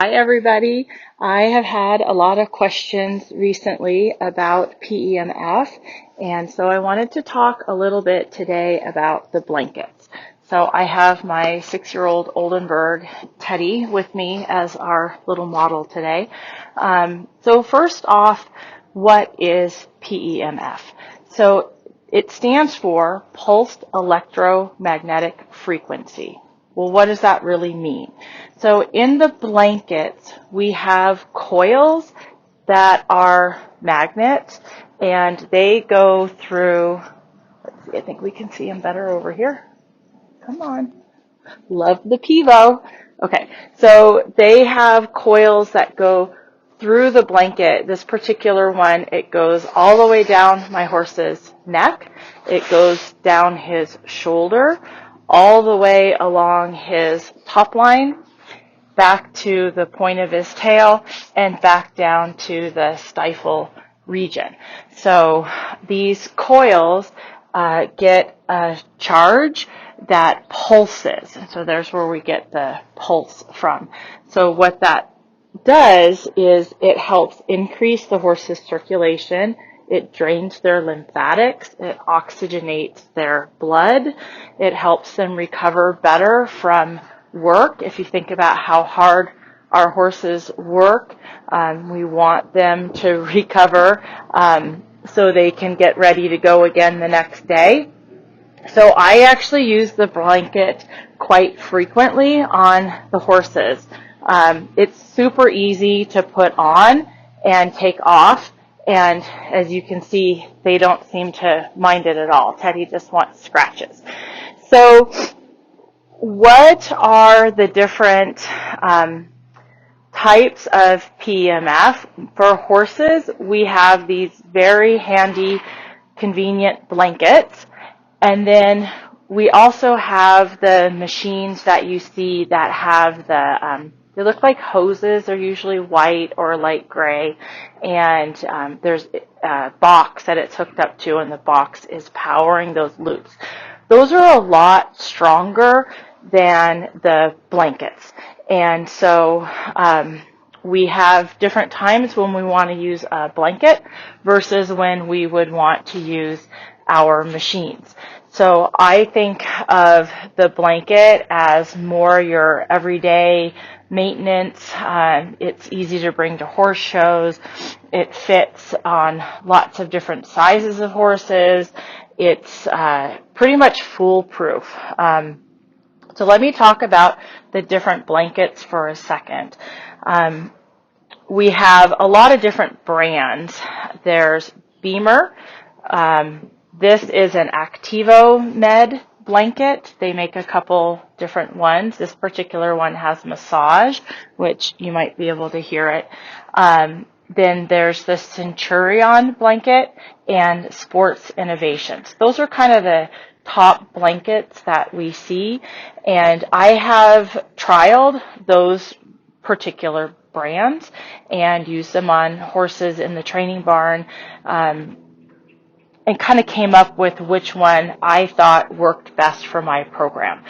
Hi, everybody. I have had a lot of questions recently about PEMF, and so I wanted to talk a little bit today about the blankets. So I have my 6-year-old Oldenburg Teddy with me as our little model today. So first off, what is PEMF? So it stands for Pulsed Electromagnetic Frequency. Well, what does that really mean? So in the blankets, we have coils that are magnets, and they go through, let's see, I think we can see them better over here. Come on. Love the pivo. Okay, so they have coils that go through the blanket. This particular one, it goes all the way down my horse's neck. It goes down his shoulder, all the way along his top line, back to the point of his tail, and back down to the stifle region. So these coils get a charge that pulses. So there's where we get the pulse from. So what that does is it helps increase the horse's circulation. It drains their lymphatics. It oxygenates their blood. It helps them recover better from work. If you think about how hard our horses work, we want them to recover so they can get ready to go again the next day. So I actually use the blanket quite frequently on the horses. It's super easy to put on and take off, and as you can see, they don't seem to mind it at all. Teddy just wants scratches. So what are the different types of PEMF? For horses, we have these very handy, convenient blankets. And then we also have the machines that you see that have they look like hoses. They're usually white or light gray. And there's a box that it's hooked up to, and the box is powering those loops. Those are a lot stronger than the blankets. And so we have different times when we want to use a blanket versus when we would want to use our machines. So I think of the blanket as more your everyday maintenance. It's easy to bring to horse shows. It fits on lots of different sizes of horses. It's pretty much foolproof. So let me talk about the different blankets for a second. We have a lot of different brands. There's Beamer. This is an Activo Med blanket. They make a couple different ones. This particular one has massage, which you might be able to hear it. Then there's the Centurion blanket and Sports Innovations. Those are kind of the top blankets that we see, and I have trialed those particular brands and used them on horses in the training barn, and kind of came up with which one I thought worked best for my program.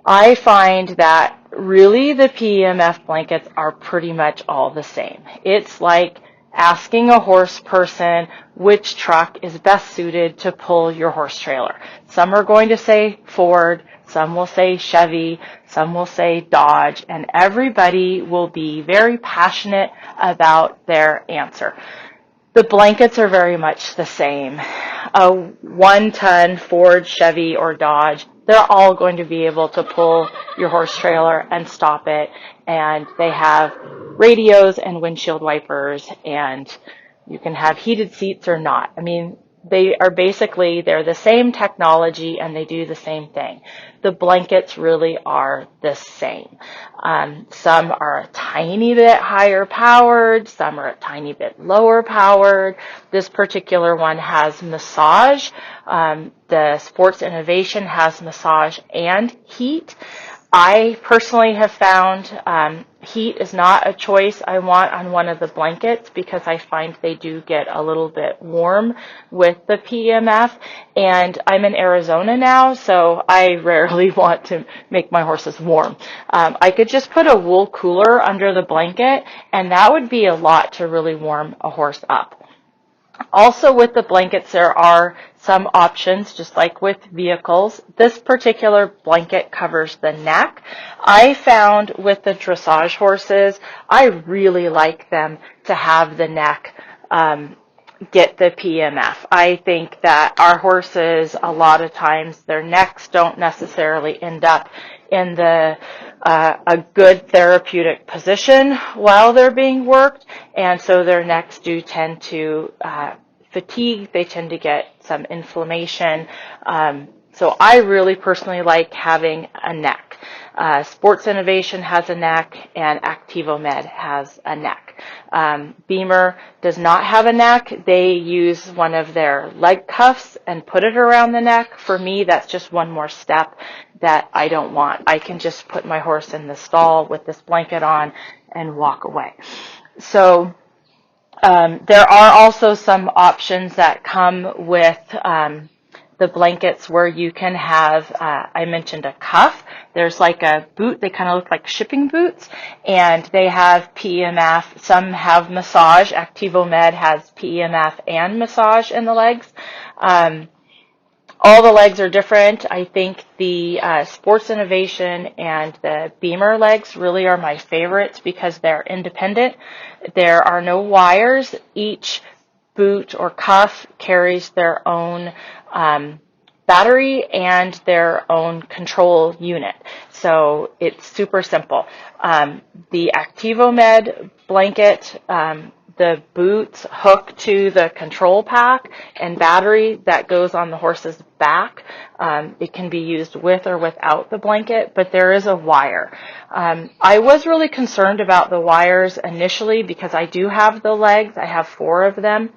I find that really the PEMF blankets are pretty much all the same. It's like asking a horse person which truck is best suited to pull your horse trailer. Some are going to say Ford, some will say Chevy, some will say Dodge, and everybody will be very passionate about their answer. The blankets are very much the same. A 1-ton Ford, Chevy, or Dodge, they're all going to be able to pull your horse trailer and stop it. And they have radios and windshield wipers, and you can have heated seats or not. I mean, they're the same technology and they do the same thing. The blankets really are the same. Some are a tiny bit higher powered, some are a tiny bit lower powered. This particular one has massage. The Sports Innovation has massage and heat. I personally have found heat is not a choice I want on one of the blankets because I find they do get a little bit warm with the PEMF, and I'm in Arizona now, so I rarely want to make my horses warm. I could just put a wool cooler under the blanket, and that would be a lot to really warm a horse up. Also with the blankets, there are some options, just like with vehicles. This particular blanket covers the neck. I found with the dressage horses, I really like them to have the neck get the PEMF. I think that our horses, a lot of times, their necks don't necessarily end up in a good therapeutic position while they're being worked, and so their necks do tend to fatigue. They tend to get some inflammation. So I really personally like having a neck. Sports Innovation has a neck, and Activo Med has a neck. Beamer does not have a neck. They use one of their leg cuffs and put it around the neck. For me, that's just one more step that I don't want. I can just put my horse in the stall with this blanket on and walk away. So there are also some options that come with the blankets where you can have, I mentioned a cuff. There's like a boot. They kind of look like shipping boots, and they have PEMF. Some have massage. Activo Med has PEMF and massage in the legs. All the legs are different. I think the Sports Innovation and the Beamer legs really are my favorites because they're independent. There are no wires. Each boot or cuff carries their own battery and their own control unit. So it's super simple. The Activo Med blanket, the boots hook to the control pack and battery that goes on the horse's back. It can be used with or without the blanket, but there is a wire. I was really concerned about the wires initially because I do have the legs. I have 4 of them.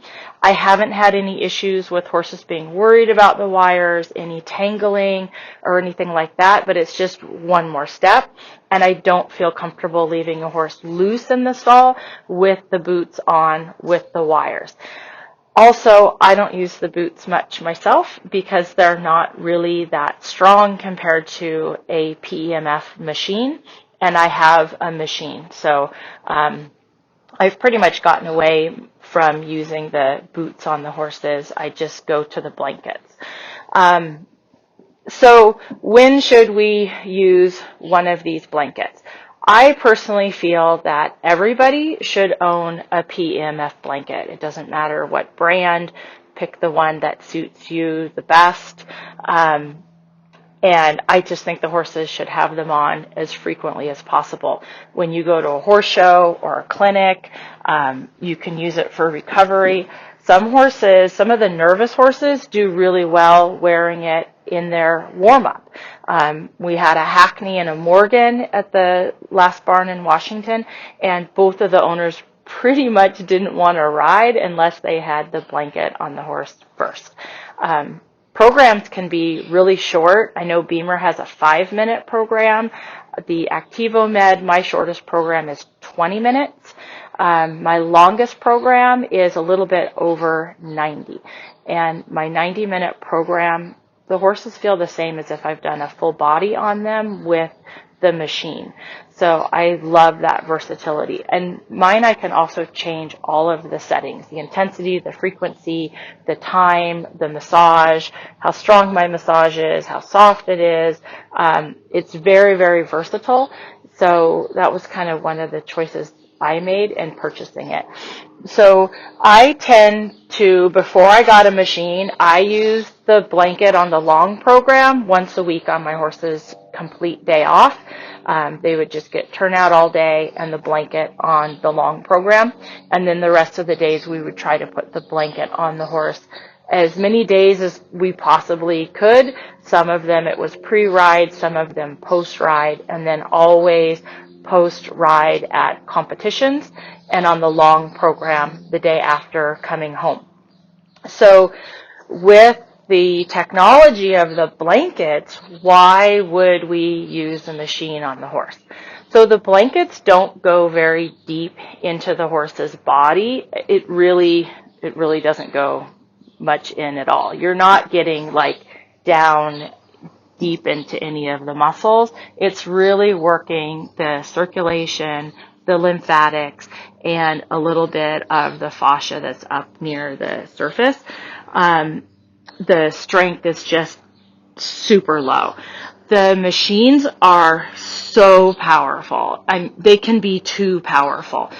I haven't had any issues with horses being worried about the wires, any tangling or anything like that, but it's just one more step. And I don't feel comfortable leaving a horse loose in the stall with the boots on with the wires. Also, I don't use the boots much myself because they're not really that strong compared to a PEMF machine, and I have a machine. So I've pretty much gotten away from using the boots on the horses. I just go to the blankets. So when should we use one of these blankets? I personally feel that everybody should own a PEMF blanket. It doesn't matter what brand. Pick the one that suits you the best. And I just think the horses should have them on as frequently as possible. When you go to a horse show or a clinic, you can use it for recovery. Some horses, some of the nervous horses do really well wearing it in their warm-up. We had a Hackney and a Morgan at the last barn in Washington, and both of the owners pretty much didn't want to ride unless they had the blanket on the horse first. Programs can be really short. I know Beamer has a 5-minute program. The Activo Med, my shortest program is 20 minutes. My longest program is a little bit over 90. And my 90-minute program, the horses feel the same as if I've done a full body on them with the machine. So I love that versatility. And mine, I can also change all of the settings, the intensity, the frequency, the time, the massage, how strong my massage is, how soft it is. It's very, very versatile. So that was kind of one of the choices I made in purchasing it. So I tend to, before I got a machine, I used the blanket on the long program once a week on my horse's complete day off. They would just get turnout all day and the blanket on the long program. And then the rest of the days we would try to put the blanket on the horse as many days as we possibly could. Some of them it was pre-ride, some of them post-ride, and then always post-ride at competitions and on the long program the day after coming home. So with the technology of the blankets, why would we use the machine on the horse? So the blankets don't go very deep into the horse's body. It really doesn't go much in at all. You're not getting like down deep into any of the muscles. It's really working the circulation, the lymphatics, and a little bit of the fascia that's up near the surface. The strength is just super low. The machines are so powerful, and they can be too powerful.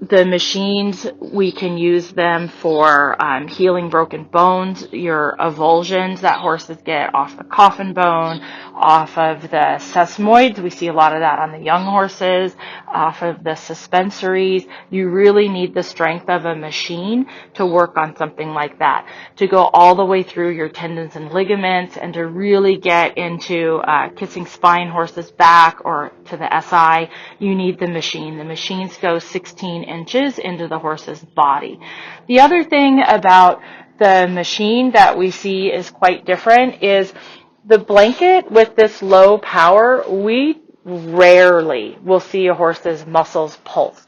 The machines, we can use them for healing broken bones, your avulsions that horses get off the coffin bone, off of the sesamoids. We see a lot of that on the young horses, off of the suspensories. You really need the strength of a machine to work on something like that, to go all the way through your tendons and ligaments, and to really get into kissing spine horses back or to the SI. You need the machine. The machines go 16 inches into the horse's body. The other thing about the machine that we see is quite different is the blanket with this low power. We rarely will see a horse's muscles pulse.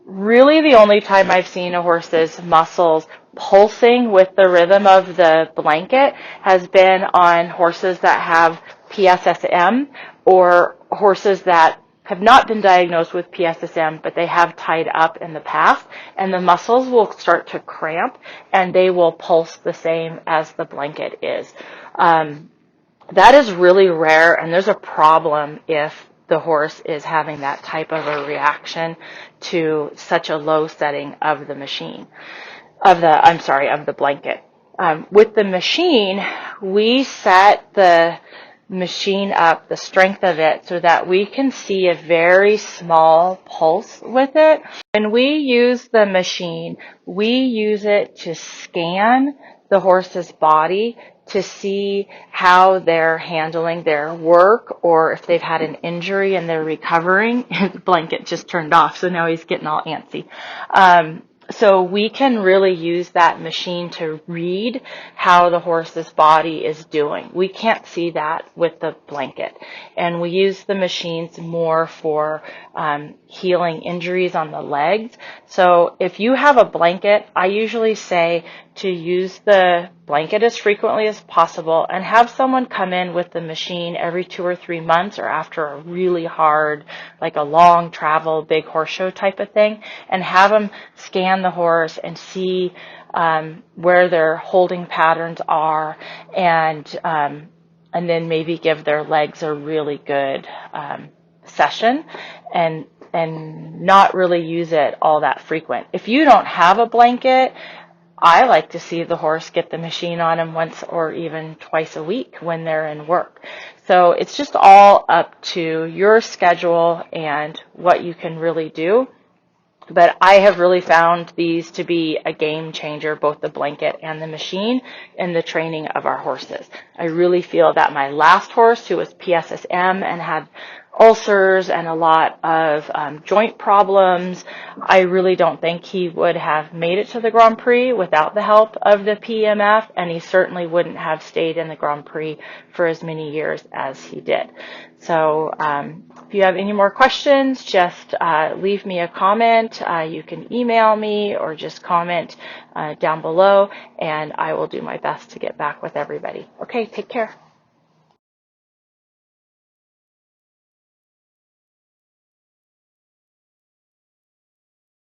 Really, the only time I've seen a horse's muscles pulsing with the rhythm of the blanket has been on horses that have PSSM, or horses that have not been diagnosed with PSSM, but they have tied up in the past, and the muscles will start to cramp, and they will pulse the same as the blanket is. That is really rare, and there's a problem if the horse is having that type of a reaction to such a low setting of the machine, of the blanket. With the machine, we set the machine up, the strength of it, so that we can see a very small pulse with it. When we use the machine, we use it to scan the horse's body to see how they're handling their work, or if they've had an injury and they're recovering. His blanket just turned off, so now he's getting all antsy. So we can really use that machine to read how the horse's body is doing. We can't see that with the blanket. And we use the machines more for healing injuries on the legs. So if you have a blanket, I usually say to use the blanket as frequently as possible and have someone come in with the machine every 2 or 3 months, or after a really hard, like a long travel, big horse show type of thing, and have them scan the horse and see where their holding patterns are, and then maybe give their legs a really good session, and not really use it all that frequent. If you don't have a blanket, I like to see the horse get the machine on him once or even twice a week when they're in work. So it's just all up to your schedule and what you can really do. But I have really found these to be a game changer, both the blanket and the machine, in the training of our horses. I really feel that my last horse, who was PSSM and had ulcers and a lot of joint problems, I really don't think he would have made it to the Grand Prix without the help of the PEMF, and he certainly wouldn't have stayed in the Grand Prix for as many years as he did. So if you have any more questions, just leave me a comment. You can email me or just comment down below, and I will do my best to get back with everybody. Okay, take care.